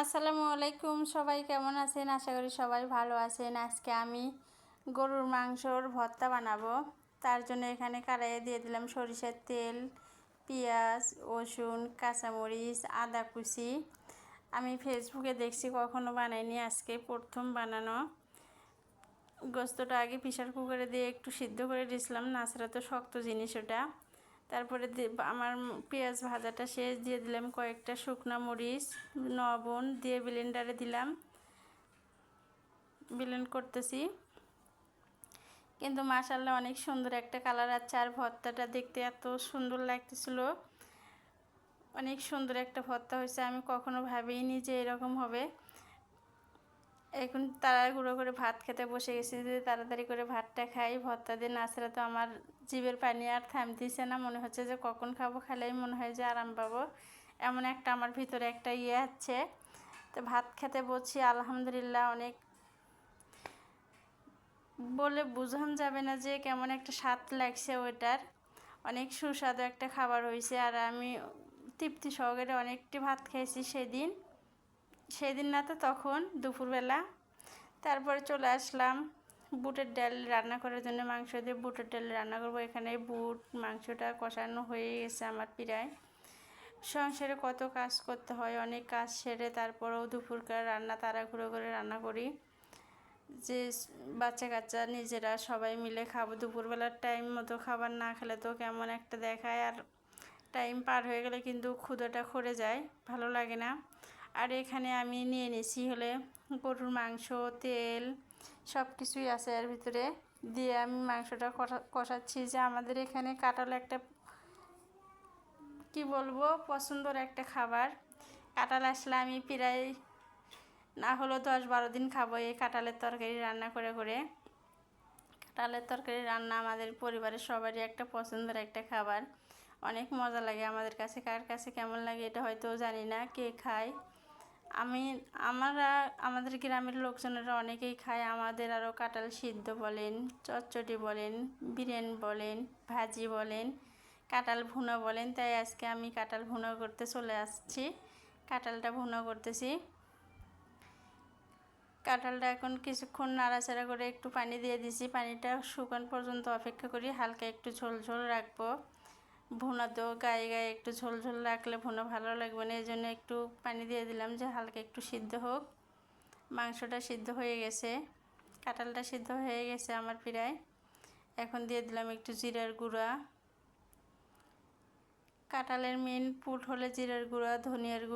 আসসালামু আলাইকুম, সবাই কেমন আছেন? আশা করি সবাই ভালো আছেন। আজকে আমি গরুর মাংসর ভর্তা বানাবো। তার জন্য এখানে কড়াইয়ে দিয়ে দিলাম সরিষার তেল, পেঁয়াজ, রসুন, কাঁচামরিচ, আদা কুচি। আমি ফেসবুকে দেখছি, কখনো বানাইনি, আজকে প্রথম বানানো। গোস্তটা আগে প্রেসার কুকারে দিয়ে একটু সিদ্ধ করে দিয়েছিলাম, নাছাড়া তো শক্ত জিনিস ওটা। তারপরে আমার পেঁয়াজ ভাজাটা শেষ, দিয়ে দিলাম কয়েকটা শুকনো মরিচ, লবণ দিয়ে ব্লেন্ডারে দিলাম, ব্লেন্ড করতেছি। কিন্তু মাশাআল্লাহ অনেক সুন্দর একটা কালার আছে, আর ভর্তাটা দেখতে এত সুন্দর লাগতেছিল। অনেক সুন্দর একটা ভর্তা হয়েছে, আমি কখনো ভাবিনি যে এরকম হবে। এখন তাড়াহুড়ো করে ভাত খেতে বসে গেছি, যে তাড়াতাড়ি করে ভাতটা খাই। ভর্তা দিয়ে নাছাড়া তো আমার জিভের পানি আর থামতেছে না, মনে হচ্ছে যে কখন খাবো, খেলেই মনে হয় যে আরাম পাবো। এমন একটা আমার ভিতরে একটা আছে। তো ভাত খেতে বসছি, আলহামদুলিল্লাহ অনেক বলে বোঝানো যাবে না যে কেমন একটা স্বাদ লাগছে ওইটার। অনেক সুস্বাদু একটা খাবার হয়েছে, আর আমি তৃপ্তি সহকারে অনেকটি ভাত খেয়েছি সেদিন না তো তখন দুপুরবেলা। তারপরে চলে আসলাম বুটের ডাল রান্না করার জন্য। মাংস দিয়ে বুটের ডাল রান্না করবো। এখানে বুট মাংসটা কষানো হয়ে গেছে আমার প্রায়। সংসারে কত কাজ করতে হয়, অনেক কাজ সেরে তারপরেও দুপুরকার রান্না তাড়াহুড়ো করে রান্না করি, যে বাচ্চা কাচ্চা নিজেরা সবাই মিলে খাবো। দুপুরবেলার টাইম মতো খাবার না খেলে তো কেমন একটা দেখায়, আর টাইম পার হয়ে গেলে কিন্তু ক্ষুধাটা খরে যায়, ভালো লাগে না। আর এখানে আমি নিয়ে নিয়েছি হলে গরুর মাংস, তেল সব কিছুই আছে এর ভিতরে। দিয়ে আমি মাংসটা কষাচ্ছি। যে আমাদের এখানে কাঁঠাল একটা কি বলবো পছন্দের একটা খাবার। কাঁঠাল আসলে আমি প্রায় না হলেও 10-12 দিন খাবো এই কাঁঠালের তরকারি রান্না করে করে। কাঁঠালের তরকারি রান্না আমাদের পরিবারের সবারই একটা পছন্দের একটা খাবার, অনেক মজা লাগে আমাদের কাছে। কার কাছে কেমন লাগে এটা হয়তো জানি না, কে খায়। আমাদের গ্রামের লোকজনেরা অনেকেই খায়। আমাদের আরও কাঁঠাল সিদ্ধ বলেন, চচ্চড়ি বলেন, বিরিয়ানি বলেন, ভাজি বলেন, কাঁঠাল ভুনা বলেন। তাই আজকে আমি কাঁঠাল ভুনা করতে চলে আসছি। কাঁঠালটা ভুনা করতেছি। কাঁঠালটা এখন কিছুক্ষণ নাড়াচাড়া করে একটু পানি দিয়ে দিছি। পানিটা শুকান পর্যন্ত অপেক্ষা করি, হালকা একটু ঝোল ঝোল রাখবো। ভুনা তো গায়ে গায়ে একটু ঝোল ঝোল রাখলে ভুনা ভালো লাগবে না, এই জন্য একটু পানি দিয়ে দিলাম যে হালকা একটু সিদ্ধ হোক। মাংসটা সিদ্ধ হয়ে গেছে, কাঁঠালটা সিদ্ধ হয়ে গেছে আমার প্রায়। এখন দিয়ে দিলাম একটু জিরার গুঁড়া। কাঁঠালের মেন পুট হলে জিরার গুঁড়া, ধনিয়ার গুঁড়া।